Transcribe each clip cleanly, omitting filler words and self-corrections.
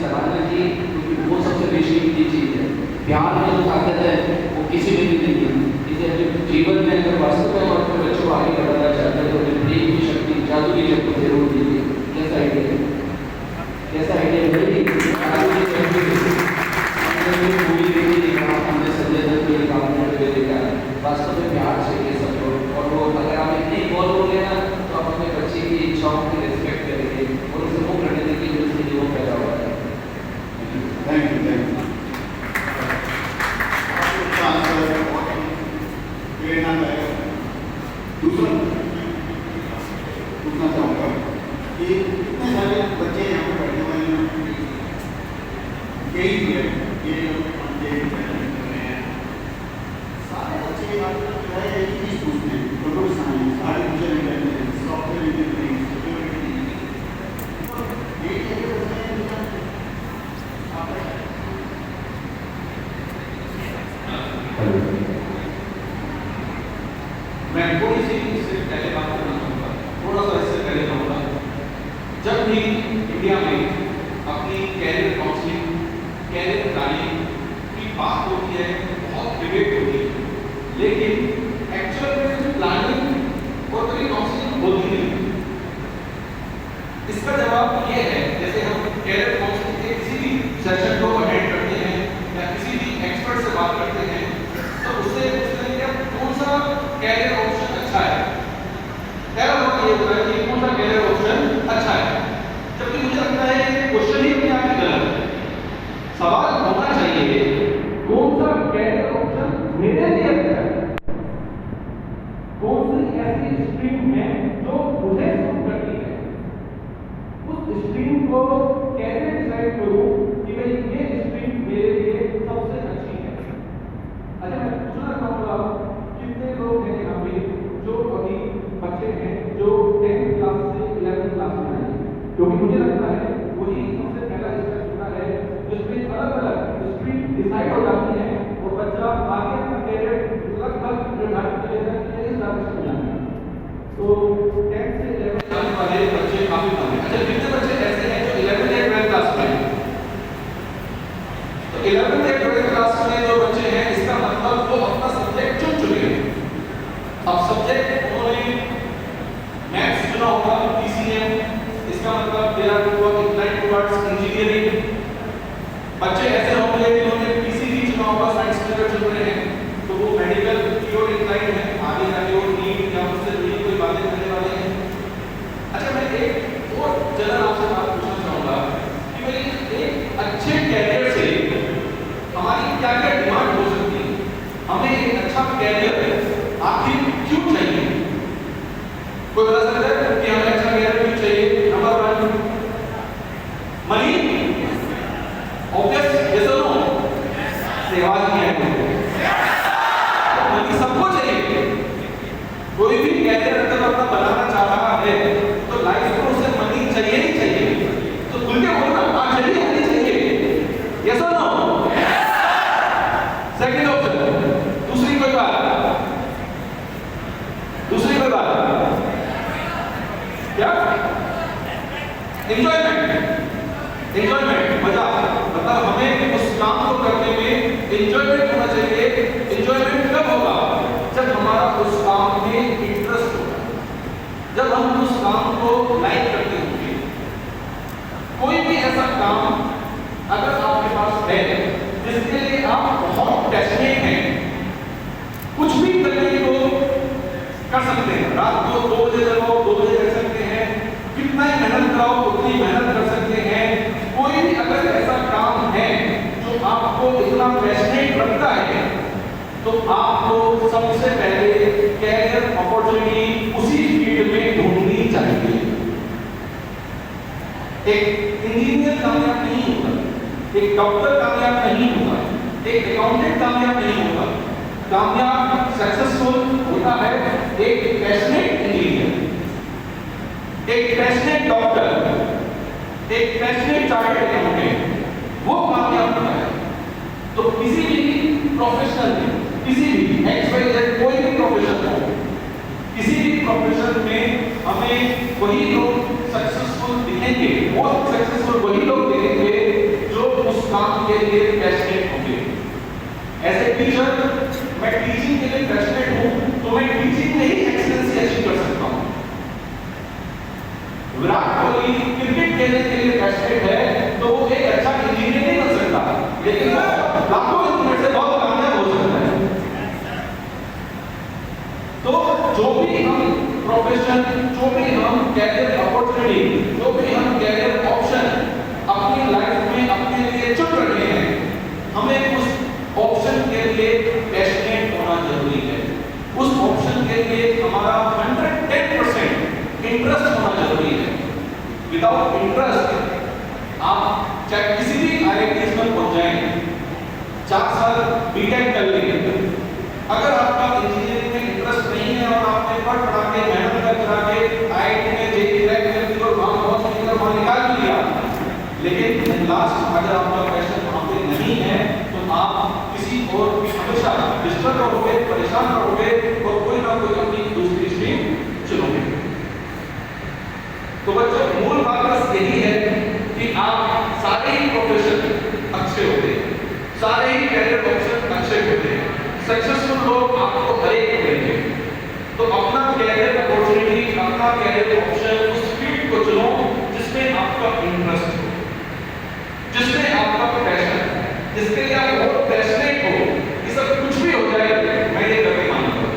सराहना की, क्योंकि वो सबसे बेशकीमती चीज़ है। प्यार में जो ताकत है वो किसी में भी नहीं है। इसे अपने जीवन में अगर वास्तव में हम अपने बच्चों को आगे बढ़ाना चाहते हैं तो अपने प्रेम की शक्ति, जादू की शक्ति जरूर दीजिए। कैसा आइडिया है? कैसा आइडिया है भाई? जादू की शक्ति हमने मूवी देखी देखा, हमने संजय दत्त के काम में देखा, वास्तव में प्यार चाहिए सब लोग। और वो अगर आप इतनी इन्वॉल्व हो गए ना तो आप अपने बच्चे की इच्छाओं की रिस्पेक्ट करेंगे और उसे वो करने देंगे जो उसके लिए वो पैदा हुआ है। Thank you, thank you. दूसरा पूछना चाहूँगा कि इतने सारे बच्चे यहाँ पर बैठे हुए हैं, यही है ये सारे बच्चे जो है एक ही चीज़ पूछते हैं, computer science, artificial intelligence, software engineering, security, ये बच्चे मैं थोड़ी सी इससे पहले बात करना चाहूँगा, थोड़ा सा इससे पहले कहूँगा, जब भी इंडिया में अपनी कैरियर काउंसलिंग, कैरियर प्लानिंग की बात होती है, बहुत डिबेट होती है, लेकिन एक्चुअल में प्लानिंग और कभी काउंसलिंग होती नहीं। इसका जवाब ये है, जैसे हम कैरियर काउंसलिंग के किसी भी सेशन को अटेंड करते हैं या किसी भी एक्सपर्ट से बात करते हैं तो उससे पूछते हैं कि कौन सा कैरियर ऑप्शन अच्छा है। पहला सवाल ये होता है कि कौन सा कैरियर ऑप्शन अच्छा है, जबकि मुझे लगता है कि क्वेश्चन ही अपने आप में गलत है। सवाल होना चाहिए कौन सा कैरियर ऑप्शन मेरे लिए अच्छा है, कौन सी ऐसी स्ट्रीम है जो मुझे सूट करती है, उस स्ट्रीम को कैसे डिसाइड करूं कि भाई ये स्ट्रीम मेरे लिए सबसे अच्छी है। अच्छा, मैं पूछना चाहूँगा कितने लोग हैं यहाँ पे जो अभी बच्चे हैं जो 10th क्लास से 11th क्लास में आए हैं, क्योंकि मुझे लगता है वही सबसे पहला स्टेप होता है जिसमें अलग अलग स्ट्रीम डिसाइड हो जाती है और बच्चा आगे अपना कैरियर लगभग निर्धारित कर लेता है कि इस डायरेक्शन में जाना है। तो 10th से 11th क्लास वाले बच्चे काफी कम हैं। अच्छा, कितने बच्चे ऐसे हैं जो 11th या 12th क्लास में हैं? तो 11th या 12th क्लास में जो बच्चे हैं, इसका मतलब वो अपना सब्जेक्ट चुन चुके हैं। अब सब्जेक्ट उन्होंने मैथ्स चुना होगा, पीसीएम, इसका मतलब they are inclined towards engineering. बच्चे ऐसे होंगे जिन्होंने पीसीबी चुना होगा, साइंस मेजर चुन रहे हैं, तो वो मेडिकल की ओर इंक्लाइंड है, आगे जाके वो नीट या उससे जुड़ी कोई बातें करने वाले हैं। अच्छा, मैं एक और जनरल आपसे बात पूछना चाहूँगा कि भाई एक अच्छे कैरियर से हमारी क्या क्या डिमांड हो सकती है, हमें एक अच्छा कैरियर आखिर क्यों चाहिए? कोई बता सकता है कि हमें अच्छा कैरियर क्यों चाहिए? नंबर 1 मनी, ऑब्वियस, यस और नो? सेवा की है तो मनी सबको चाहिए। कोई भी कैरियर अगर अपना बनाना चाह रहा है तो लाइफ में उसे मनी चाहिए ही चाहिए। तो खुल के बोलना, हाँ चाहिए, मनी चाहिए, यस और नो? सेकंड ऑप्शन, दूसरी कोई बात, दूसरी कोई बात क्या? एंजॉयमेंट, एंजॉयमेंट, मजा, मतलब हमें उस काम को करने में एंजॉयमेंट होना चाहिए। एंजॉयमेंट कब होगा? जब हमारा उस काम में इंटरेस्ट होगा, जब हम उस काम को लाइक करते होंगे। कोई भी ऐसा काम अगर आपके पास है जिसके लिए आप बहुत पैशनेट हैं, कुछ भी करने को कर सकते हैं, रात को 2 बजे जगाओ 2 बजे कर सकते हैं, कितना ही मेहनत कराओ उतनी मेहनत कर सकते हैं। कोई भी अगर ऐसा काम है जो आपको इतना पैशनेट रखता है तो आपको सबसे पहले कैरियर अपॉर्चुनिटी उसी फील्ड में ढूंढनी चाहिए। एक इंजीनियर कामयाब नहीं होगा, एक डॉक्टर कामयाब नहीं होगा, एक अकाउंटेंट कामयाब नहीं होगा। कामयाब सक्सेसफुल होता है एक पैशनेट इंजीनियर, एक पैशनेट डॉक्टर, एक पैशनेट चार्टर्ड अकाउंटेंट, वो कामयाब होता है। तो किसी भी प्रोफेशनल में, किसी भी XYZ कोई भी प्रोफेशन हो, किसी भी प्रोफेशन में हमें वही लोग सक्सेसफुल दिखेंगे, वो सक्सेसफुल वही लोग दिखेंगे चाहे किसी भी IITs में पहुंच जाएं, 4 साल बीटेक कर लेंगे, अगर आपका इंजीनियरिंग में इंटरेस्ट नहीं है और आपने पढ़ पढ़ा के मेहनत कर करा के IIT में जेईई क्रैक कर दी और वहां बहुत सुंदर वहां निकाल भी लिया, लेकिन लास्ट अगर आपका पैशन वहां पे नहीं है तो आप किसी और हमेशा डिस्टर्ब रहोगे, परेशान रहोगे और कोई ना कोई अपनी दूसरी स्ट्रीम चुनोगे। तो बच्चों मूल बात बस यही है कि आप सारे ही प्रोफेशन अच्छे होते हैं, सारे ही कैरियर ऑप्शन अच्छे होते हैं, सक्सेसफुल लोग आपको हर एक मिलेंगे। तो अपना कैरियर अपॉर्चुनिटी, अपना कैरियर ऑप्शन उस फील्ड को चुनो जिसमें आपका इंटरेस्ट हो, जिसमें आपका पैशन है, जिसके लिए आप बहुत पैशनेट हो कि सब कुछ भी हो जाए मैं ये करके मानता हूं,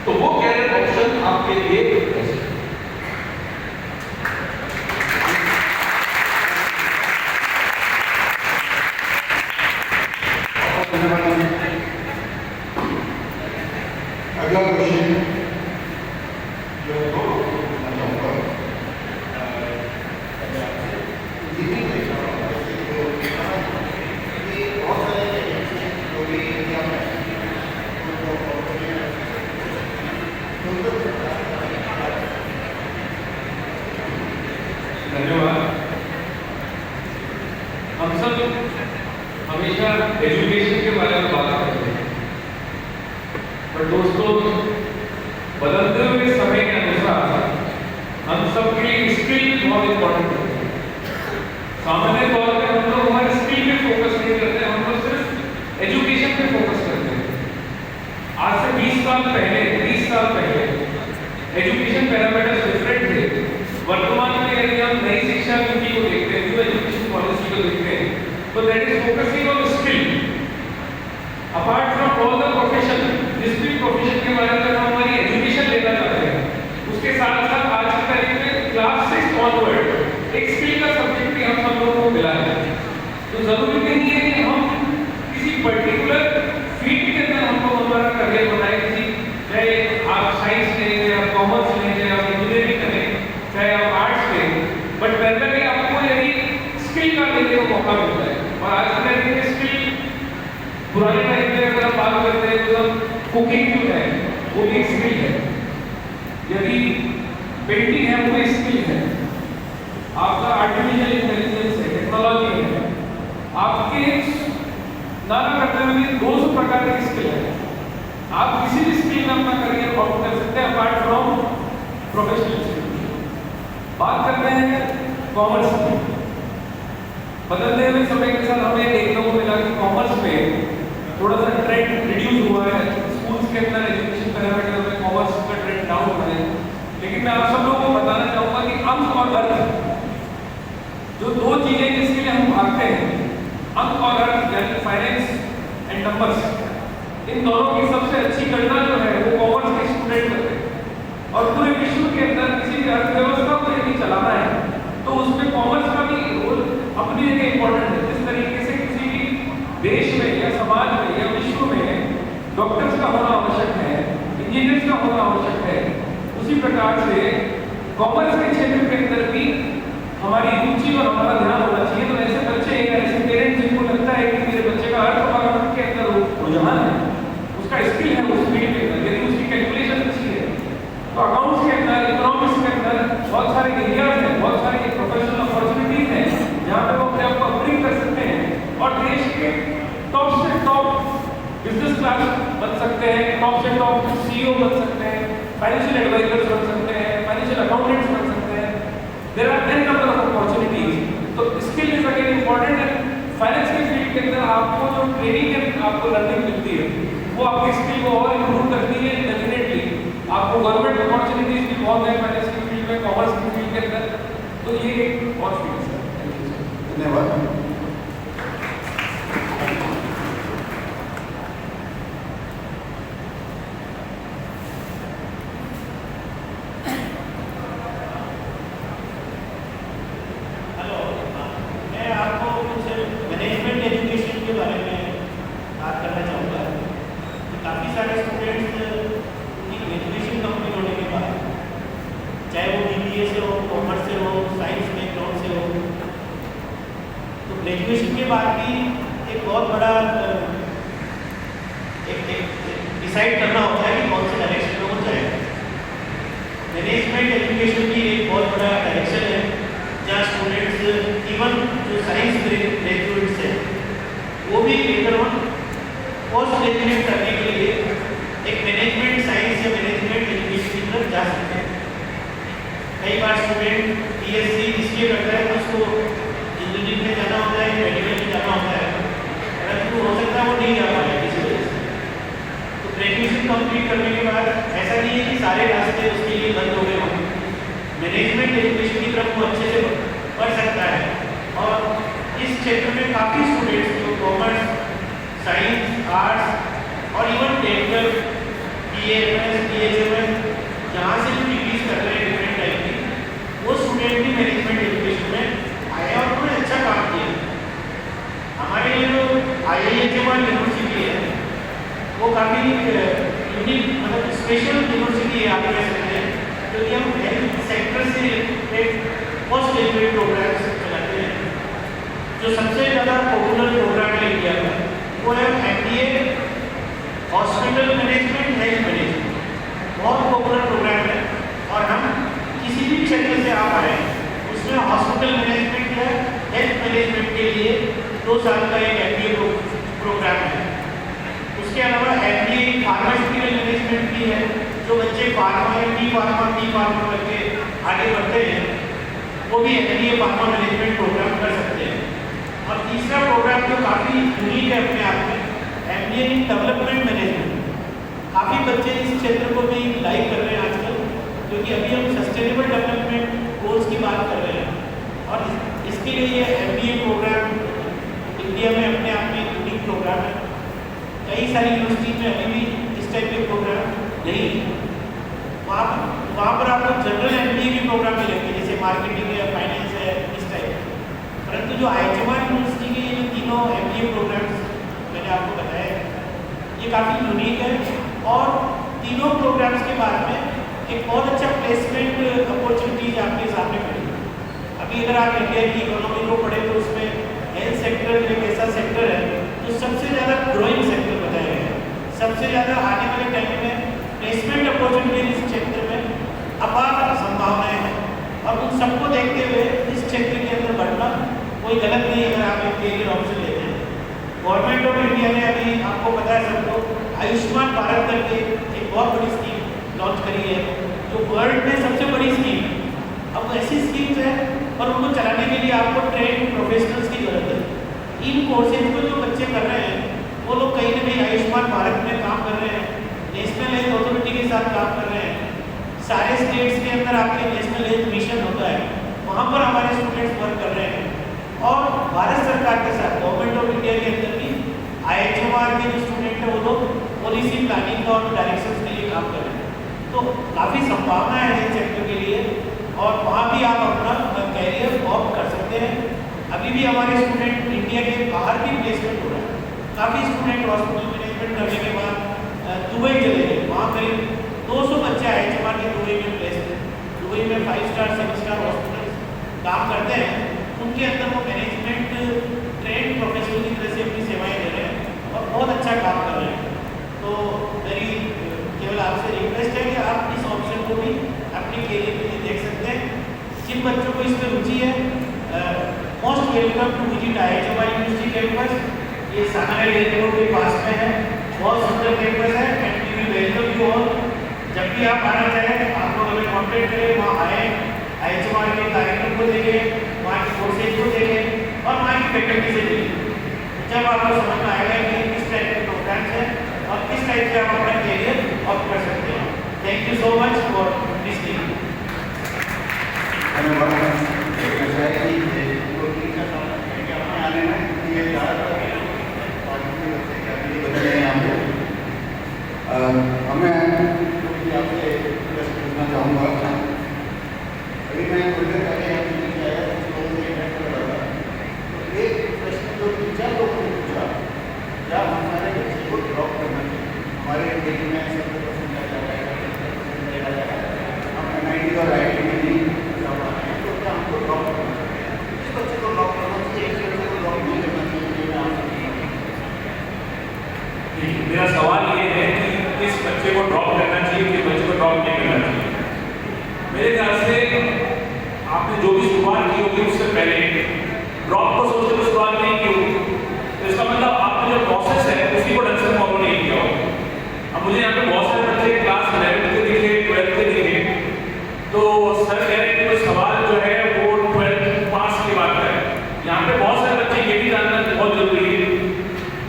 तो वो कैरियर ऑप्शन आपके लिए बेस्ट है। अगला क्वेश्चन जो है वो धन्यवाद। हम सब हमेशा एजुकेशन के बारे में बात करते हैं, पर दोस्तों बदलते हुए समय के अनुसार हम सबके लिए स्किल बहुत इंपॉर्टेंट होते हैं। सामान्य तौर पे हम लोग हमारे स्किल पे फोकस नहीं करते, हम लोग सिर्फ एजुकेशन पे फोकस करते हैं। आज से 20 साल पहले, 30 साल पहले एजुकेशन पैरामीटर्स डिफरेंट थे। वर्तमान में यदि हम नई शिक्षा नीति को देखते हैं, न्यू एजुकेशन पॉलिसी को देखते हैं, तो that is focusing on skill apart from all the profession. जिस भी प्रोफेशन के बारे में हम हमारी एजुकेशन लेना चाहते हैं, उसके साथ साथ आज की तारीख में क्लास 6 ऑनवर्ड एक स्किल का सब्जेक्ट भी हम सब लोगों को मिला है। तो जरूरी नहीं है कि हम किसी पर्टिकुलर फील्ड के अंदर हमको हमारा करियर बनाए, चाहे आप साइंस लें, चाहे आप कॉमर्स लें, चाहे आप इंजीनियरिंग करें, चाहे आप आर्ट्स लें, बट पहले आपको यदि स्किल का लेने का मौका मिलता है। और आज की तारीख में स्किल पुराने टाइम में अगर हम बात करते हैं तो कुकिंग जो है वो भी स्किल है, यदि पेंटिंग है वो भी स्किल है, आपका आर्टिफिशियल इंटेलिजेंस है, टेक्नोलॉजी है, आपके नाना करते हुए 200 प्रकार की स्किल है। आप किसी भी स्किल में अपना करियर ऑप्ट कर सकते हैं अपार्ट फ्रॉम प्रोफेशनल स्किल। बात करते हैं कॉमर्स की। बदलते हुए समय के साथ हमें देखने को मिला कि कॉमर्स में थोड़ा सा ट्रेंड रिड्यूस हुआ है। स्कूल्स के अंदर एजुकेशन पैरामीटर में कॉमर्स का ट्रेंड डाउन हुआ है, लेकिन मैं आप सब लोगों को बताना चाहूँगा कि अंक और अर्थ जो दो चीजें जिसके लिए हम भागते हैं, अंक और अर्थ यानी फाइनेंस एंड नंबर्स, इन दोनों की सबसे अच्छी गणना जो है वो कॉमर्स के स्टूडेंट करते हैं। और पूरे विश्व के अंदर किसी भी अर्थव्यवस्था को यदि चलाना है तो उसमें कॉमर्स का भी रोल अपनी जगह इंपॉर्टेंट है। जिस तरीके से किसी भी देश में या समाज में या विश्व में डॉक्टर्स का होना आवश्यक है, इंजीनियर्स का होना आवश्यक है, उसी प्रकार से कॉमर्स के क्षेत्र के अंदर भी हमारी रुचि और हमारा ध्यान होना चाहिए। तो ऐसे बच्चे या ऐसे पेरेंट्स जिनको लगता है कि मेरे बच्चे का अर्थ और अर्थ के अंदर रुझान है, उसका स्किल है उस फील्ड के अंदर, यदि उसकी कैलकुलेशन अच्छी है, तो अकाउंट्स के अंदर, इकोनॉमिक्स के अंदर बहुत सारे एरियाज हैं, बहुत सारी प्रोफेशनल अपॉर्चुनिटीज हैं जहाँ पे वो अपने आप को अपग्रेड कर सकते हैं और देश के टॉप से टॉप बिजनेस क्लास बन सकते हैं, टॉप से टॉप CEO बन सकते हैं, फाइनेंशियल एडवाइजर्स बन सकते हैं, फाइनेंशियल अकाउंटेंट्स बन सकते हैं। There are n number of opportunities. तो स्किल इज अगेन इंपॉर्टेंट है। फाइनेंस के फील्ड के अंदर आपको जो ट्रेनिंग है, आपको लर्निंग मिलती है, वो आपकी स्किल को और इम्प्रूव करती है। डेफिनेटली आपको गवर्नमेंट अपॉर्चुनिटीज भी बहुत है फाइनेंस के फील्ड में, कॉमर्स के फील्ड के अंदर, तो ये एक और फील्ड है। धन्यवाद। चाहे वो BBA से हो, कॉमर्स से हो, साइंस बैकग्राउंड से हो, ग्रेजुएशन के बाद भी एक बहुत बड़ा डिसाइड करना होता है कि कौन से डायरेक्शन में वो जाएगा। मैनेजमेंट एजुकेशन की एक बहुत बड़ा डायरेक्शन है जहाँ स्टूडेंट्स इवन जो साइंस ग्रेजुएट्स हैं वो भी लेटर ऑन पोस्ट ग्रेजुएट करने के लिए एक मैनेजमेंट साइंस या मैनेजमेंट एजुकेशन की तरफ जा सकते हैं। कई बार स्टूडेंट बीएससी इसलिए करता है तो उसको इंजीनियरिंग में जाना होता है, मेडिकल में जाना होता है, परंतु हो सकता है वो नहीं जा पाए किसी वजह से। तो ग्रेजुएशन कंप्लीट करने के बाद ऐसा नहीं है कि सारे रास्ते उसके लिए बंद हो गए हों। मैनेजमेंट एजुकेशन की तरफ वो अच्छे से बढ़ सकता है और इस क्षेत्र में काफ़ी स्टूडेंट्स जो कॉमर्स, साइंस, आर्ट्स और इवन टेक्निकल BAMS, BHMS जहाँ से भी डिग्रीज कर रहे हैं डिफरेंट टाइप की, वो स्टूडेंट भी मैनेजमेंट एजुकेशन में आए और उन्होंने अच्छा काम किया। हमारे लिए जो IIHM यूनिवर्सिटी है वो काफ़ी यूनिक मतलब स्पेशल यूनिवर्सिटी है आप कह सकते हैं, क्योंकि हम हेल्थ सेक्टर से रिलेटेड पोस्ट ग्रेजुएट प्रोग्राम्स चलाते हैं। जो सबसे ज़्यादा पॉपुलर प्रोग्राम है इंडिया में वो है MBA hospital management health management, बहुत पॉपुलर प्रोग्राम है और हम किसी भी क्षेत्र से आप आए उसमें हॉस्पिटल मैनेजमेंट या हेल्थ मैनेजमेंट के लिए 2 साल का एक MBA प्रोग्राम है। उसके अलावा MBA फार्मास्यूटिकल मैनेजमेंट भी है, जो बच्चे फार्मा या बी फार्मा करके आगे बढ़ते हैं वो भी MBA फार्मा मैनेजमेंट प्रोग्राम कर सकते हैं। और तीसरा प्रोग्राम जो काफ़ी यूनिक है अपने आप में, MBA इन डेवलपमेंट मैनेजमेंट। काफ़ी बच्चे इस क्षेत्र को भी लाइक कर रहे हैं आजकल, क्योंकि अभी हम सस्टेनेबल डेवलपमेंट गोल्स की बात कर रहे हैं और इसके लिए ये MBA प्रोग्राम इंडिया में अपने आप में यूनिक प्रोग्राम है। कई सारी यूनिवर्सिटी में अभी भी इस टाइप के प्रोग्राम नहीं है। वहाँ पर आपको जनरल MBA के प्रोग्राम मिलेंगे, जैसे मार्केटिंग है, फाइनेंस है, इस टाइप। परंतु जो IHM यूनिवर्सिटी के ये तीनों MBA प्रोग्राम्स मैंने आपको बताया ये काफ़ी यूनिक है और तीनों प्रोग्राम्स के बाद में एक बहुत अच्छा प्लेसमेंट अपॉर्चुनिटीज आपके सामने पड़ी। अभी अगर आप इंडिया की इकोनॉमी को पढ़े तो उसमें हेल्थ सेक्टर एक ऐसा सेक्टर है जो सबसे ज़्यादा ग्रोइंग सेक्टर बताया गया है। सबसे ज़्यादा आने वाले टाइम में प्लेसमेंट अपॉर्चुनिटीज इस क्षेत्र में अपार संभावनाएं हैं और उन सबको देखते हुए इस क्षेत्र के अंदर बढ़ना कोई गलत नहीं अगर आप एक कैरियर ऑप्शन लेते हैं। गवर्नमेंट ऑफ इंडिया ने अभी आपको पता है सबको आयुष्मान भारत करके एक बहुत बड़ी स्कीम लॉन्च करी है जो वर्ल्ड में सबसे बड़ी स्कीम है। अब ऐसी स्कीम्स है और उनको चलाने के लिए आपको ट्रेन प्रोफेशनल्स की जरूरत है। इन कोर्सेज को जो बच्चे कर रहे हैं वो लोग कहीं ना कहीं आयुष्मान भारत में काम कर रहे हैं, नेशनल हेल्थ अथॉरिटी के साथ काम कर रहे हैं। सारे स्टेट्स के अंदर आपके नेशनल हेल्थ मिशन होता है, वहाँ पर हमारे स्टूडेंट्स वर्क कर रहे हैं और भारत सरकार के साथ गवर्नमेंट ऑफ इंडिया के अंदर भी IHM के जो स्टूडेंट हैं वो लोग पॉलिसी प्लानिंग और डायरेक्शन के लिए काम कर रहे हैं। तो काफ़ी संभावना है हेल्थ सेक्टर के लिए और वहाँ भी आप अपना कैरियर ऑप्ट कर सकते हैं। अभी भी हमारे स्टूडेंट इंडिया के बाहर भी प्लेसमेंट हो रहा है। काफ़ी स्टूडेंट हॉस्पिटल मैनेजमेंट करने के बाद दुबई चले गए, वहाँ करीब 200 बच्चे IHM के दुबई में प्लेस थे। दुबई में 5 स्टार 7 स्टार हॉस्पिटल काम करते हैं, उनके अंदर वो मैनेजमेंट ट्रेन प्रोफेशनल की तरह से अपनी सेवाएं दे रहे हैं और बहुत अच्छा काम कर रहे हैं। तो मेरी केवल आपसे रिक्वेस्ट है कि आप इस ऑप्शन को भी अपने कैरियर के लिए देख सकते हैं। जिन बच्चों को इसमें रुचि है most welcome to visit IHM university campus. ये सामान्य एयरपोर्ट के पास में है, बहुत सुंदर कैंपस है and we will welcome you all. जब भी आप आना चाहें आप लोग हमें कॉन्टेक्ट करें, वहाँ आएँ, IHM के कार्यक्रम को देखें, वहाँ के कोर्सेज को देखें और वहाँ की फैकल्टी से मिलें। जब आपको समझ में आएगा कि किस टाइप के प्रोग्राम्स हैं और किस टाइप से आप अपना कैरियर ऑप्ट कर सकते हैं। Thank you so much for listening. आने में ये ज़्यादातर बच्चे क्या बच्चे हैं यहाँ पे हमें आपसे पूछना चाहूँगा। अभी मैं थोड़ी देर पहले आपने किया है कुछ लोगों से इंटरेक्ट कर रहा था, तो एक प्रश्न जो 3-4 लोगों ने पूछा, क्या हमारे बच्चे को ड्रॉप करना चाहिए? हमारे देश में 70% का देखा जाएगा, हम MIT और IIT में नहीं जा पा रहे हैं, तो क्या हमको ड्रॉप करना चाहिए? इस बच्चे को ड्रॉप करना चाहिए, इस बच्चे को ड्रॉप सवाल ये है कि किस बच्चे को ड्रॉप करना चाहिए, किस बच्चे को ड्रॉप नहीं करना चाहिए। मेरे ख्याल से आपने जो भी शुरुआत की होगी उससे पहले ड्रॉप को सोचते हुए शुरुआत नहीं की होगी, तो इसका मतलब आपने जो प्रोसेस है उसी को ढंग से फॉलो नहीं किया होगा। अब मुझे यहाँ पे बहुत सारे बच्चे क्लास 11 के दिखे, 12 के दिखे, तो सर कह रहे हैं कि सवाल जो है वो 12 पास की बात है। यहाँ पे बहुत सारे बच्चे ये भी जानना बहुत जरूरी है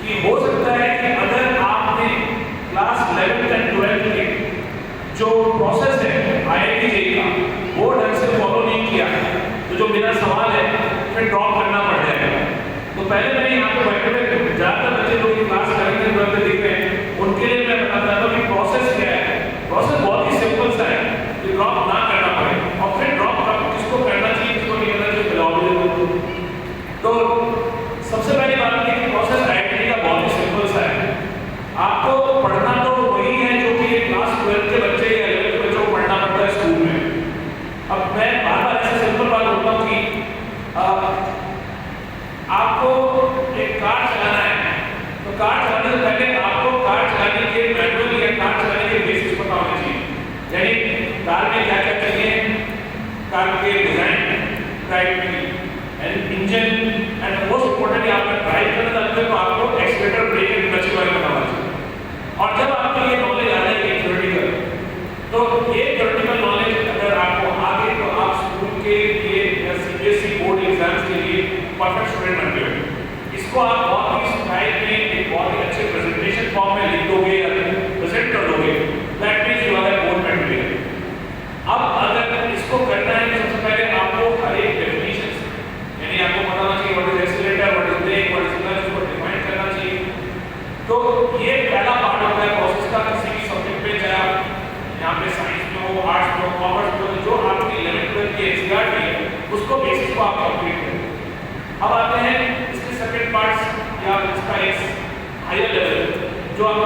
कि हो सकता है कि अगर आपने क्लास 11 एंड 12 के जो प्रोसेस है IIT JEE का वो ढंग से फॉलो नहीं किया है, तो जो मेरा सवाल है फिर ड्रॉप करना पड़ जाएगा। तो पहले मैंने यहाँ पे बैठे हुए ज़्यादातर बच्चे जो क्लास 11 एंड 12 दिख रहे हैं उनके लिए मैं बताना चाहता हूँ कि प्रोसेस क्या है। प्रोसेस बहुत ही सिंपल सा है कि ड्रॉप ना करना पड़े, और फिर ड्रॉप किसको करना चाहिए किसको नहीं करना चाहिए बताओ। तो सबसे पहली बात है कि प्रोसेस IIT का बहुत ही सिंपल सा है। आपको पढ़ना तो वही है जो कि क्लास 12 के बच्चे या 11 के बच्चों को पढ़ना पड़ता है स्कूल में। अब मैं बार बार ऐसे सिंपल बात बोलता हूँ कि आपको एक कार चलाना है, तो कार चलाने से पहले आपको कार चलाने के मैनुअल या कार चलाने के बेसिक्स पता होने चाहिए। यानी कार में क्या क्या चाहिए, कार के design, drive and engine and most importantly आपका ड्राइव करना चाहते हो तो आपको एक्सीलरेटर, ब्रेक एंड क्लच के बारे में पता होना चाहिए। और जब आपको ये नॉलेज आ जाएगी थ्योरेटिकल, तो ये थ्योरेटिकल नॉलेज अगर आपको आ गई तो आप स्कूल के लिए या CBSE बोर्ड एग्जाम्स के लिए परफेक्ट स्टूडेंट बनते हो। इसको आप बहुत ही स्टाइल में एक बहुत ही अच्छे प्रेजेंटेशन फॉर्म में लिख दोगे या प्रेजेंट कर दोगे, that means you are board material. अब अगर इसको करना है तो सबसे पहले आपको हर एक डेफिनेशन, यानी आपको पता होना चाहिए what is accelerator, what is brake, what is clutch, इसको डिफाइन करना चाहिए। तो ये पहला पार्ट होता है प्रोसेस का किसी भी सब्जेक्ट में, चाहे आप यहाँ पे साइंस में हो, आर्ट्स में हो, कॉमर्स में हो, जो आपकी 11th 12th की NCERT है उसको बेसिस को आप कंप्लीट करें। अब आते हैं इसके सेकंड पार्ट्स या इसका एक हायर लेवल जो आप